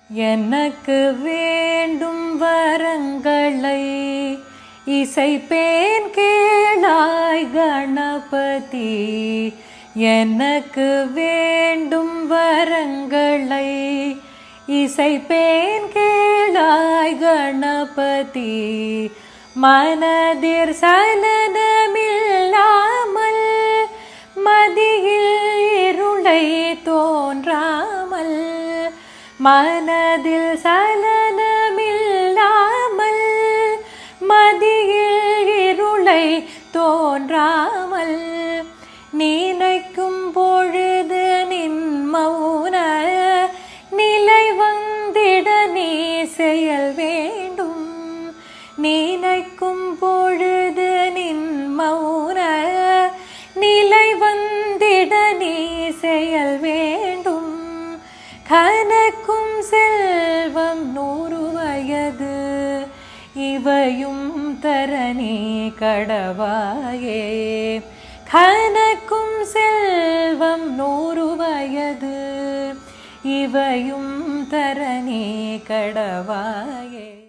எனக்கு வேண்டும் வரங்களை இசைப்பேன் கேளாய் கணபதி. எனக்கு வேண்டும் வரங்களை இசைப்பேன் கேளாய் கணபதி. மனதிற் சலனமில்லாமல் மதியில் இருளை தோன்றாமல், மனதில் சலனமில்லாமல் மதியில் இருளை தோன்றாமல், நினைக்கும் பொழுது நின் மௌன நிலை வந்திட நீ செயல் வேண்டும். நினைக்கும் பொழுது நின் மௌன நிலை வந்திட நீ செயல் வேண்டும். கனக்கும் செல்வம் 100 வயது இவையும் தரணி கடவாயே. கனக்கும் செல்வம் 100 வயது இவையும் தரணி கடவாயே.